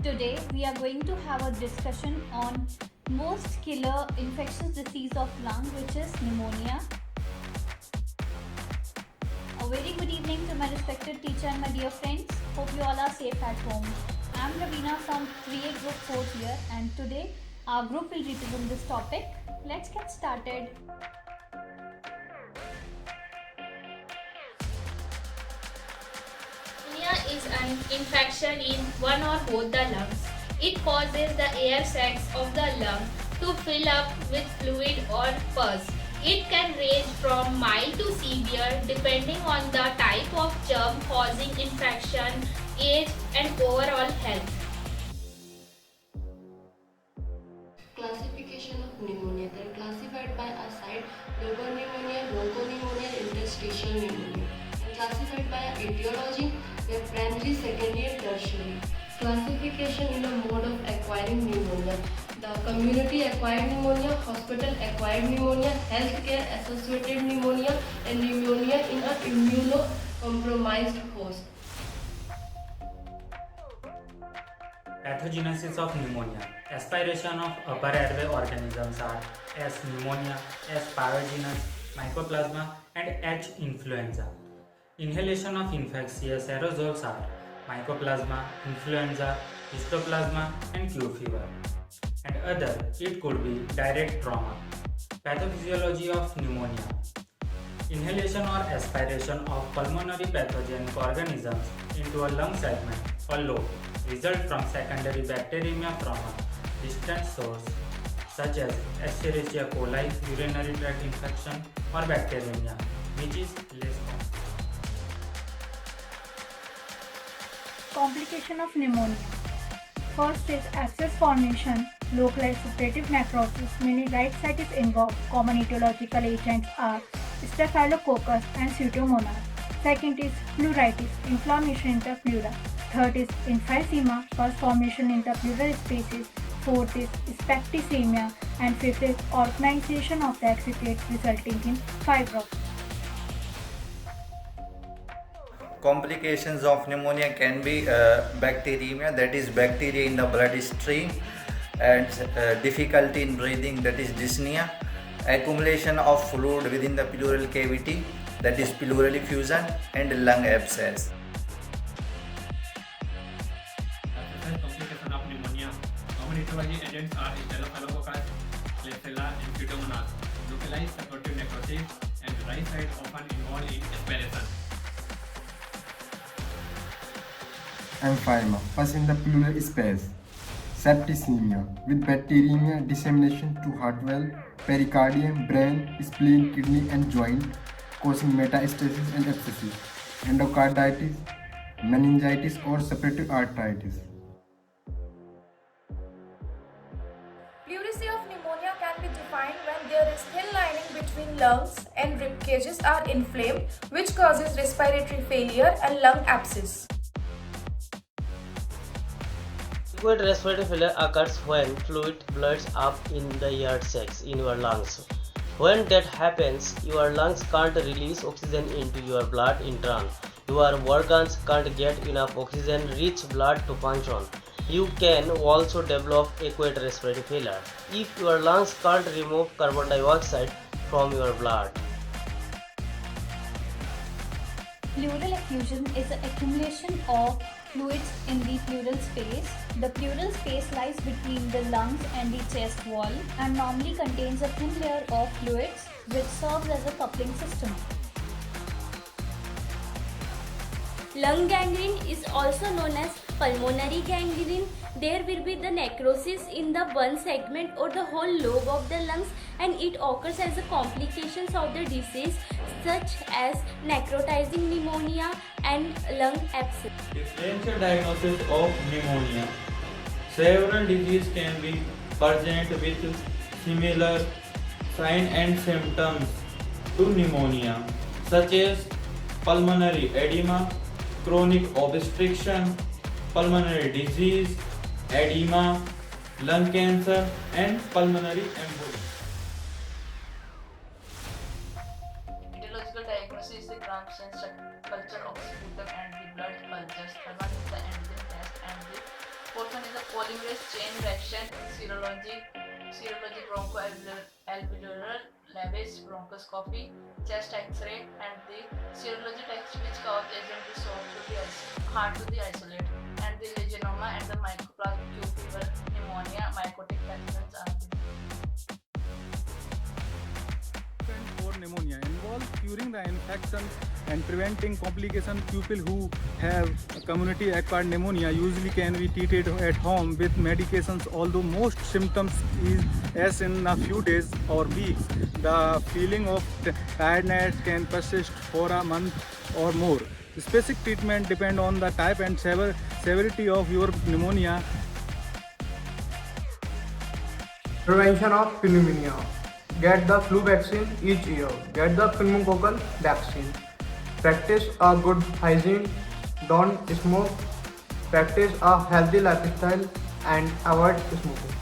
Today we are going to have a discussion on most killer infectious disease of lung, which is pneumonia. A very good evening to my respected teacher and my dear friends. Hope you all are safe at home. I am Ravina from 3A Group 4th year, and today our group will represent this topic. Let's get started. Pneumonia is an infection in one or both the lungs. It causes the air sacs of the lung to fill up with fluid or pus. It can range from mild to severe depending on the type of germ causing infection, age, and overall health. Classification of pneumonia. They are classified by aside lobar pneumonia, bronchopneumonia, interstitial pneumonia. And classified by etiology, they are primary, secondary, and tertiary. Classification in a mode of acquiring pneumonia. The community acquired pneumonia, hospital acquired pneumonia, healthcare associated pneumonia, and pneumonia in an immunocompromised host. Pathogenesis of pneumonia. Aspiration of upper airway organisms are S. pneumonia, S. pyogenes, mycoplasma, and H. influenza. Inhalation of infectious aerosols are mycoplasma, influenza, histoplasma, and Q fever. And other, it could be direct trauma. Pathophysiology of pneumonia. Inhalation or aspiration of pulmonary pathogenic organisms into a lung segment or lobe result from secondary bacteremia from a distant source such as Escherichia coli urinary tract infection or bacteremia, which is less common. Complication of pneumonia. First is abscess formation, localized suppurative necrosis, meaning right side is involved. Common etiological agents are Staphylococcus and Pseudomonas. Second is pleuritis, inflammation in the pleura. Third is emphysema, pus formation in the pleural spaces. Fourth is septicemia, and fifth is organization of the exudate resulting in fibrosis. Complications of pneumonia can be bacteremia, that is bacteria in the bloodstream, and difficulty in breathing, that is dyspnea, accumulation of fluid within the pleural cavity, that is pleural effusion, and lung abscess. Complication of pneumonia. Common etiology agents are Staphylococcus, Klebsiella, and Pseudomonas. Localized suppurative necrosis and right side often involved in aspiration. Emphysema, pus in the pleural space. Septicemia, with bacteremia dissemination to heart valve, pericardium, brain, spleen, kidney, and joint, causing metastasis and abscesses. Endocarditis, meningitis, or suppurative arthritis. Pleurisy of pneumonia can be defined when there is thin lining between lungs and rib cages are inflamed, which causes respiratory failure and lung abscess. Acute respiratory failure occurs when fluid builds up in the air sacs in your lungs. When that happens, your lungs can't release oxygen into your blood in turn. Your organs can't get enough oxygen-rich blood to function. You can also develop acute respiratory failure if your lungs can't remove carbon dioxide from your blood. Pleural effusion is the accumulation of fluids in the pleural space. The pleural space lies between the lungs and the chest wall and normally contains a thin layer of fluids which serves as a coupling system. Lung gangrene is also known as pulmonary gangrene. There will be the necrosis in the one segment or the whole lobe of the lungs, and it occurs as a complications of the disease such as necrotizing pneumonia and lung abscess. Differential diagnosis of pneumonia. Several diseases can be present with similar signs and symptoms to pneumonia, such as pulmonary edema, chronic obstruction, pulmonary disease, edema, lung cancer, and pulmonary embolism. Etiological diagnosis is the gram sense culture of sputum and the blood cultures. Third one is the antigen test, and the fourth one is the polymerase chain reaction in serology bronchoalveolar lavage bronchoscopy, chest X-ray, and the serology test which cause agent is hard to the isolate, and the legionella and the mycoplasma Q fever, pneumonia, mycotic pathogens are the for pneumonia involve curing the infection and preventing complication. People who have community acquired pneumonia usually can be treated at home with medications, although most symptoms is as in a few days or weeks. The feeling of tiredness can persist for a month or more. Specific treatment depend on the type and severity of your pneumonia. Prevention of pneumonia. Get the flu vaccine each year. Get the pneumococcal vaccine. Practice a good hygiene. Don't smoke. Practice a healthy lifestyle and avoid smoking.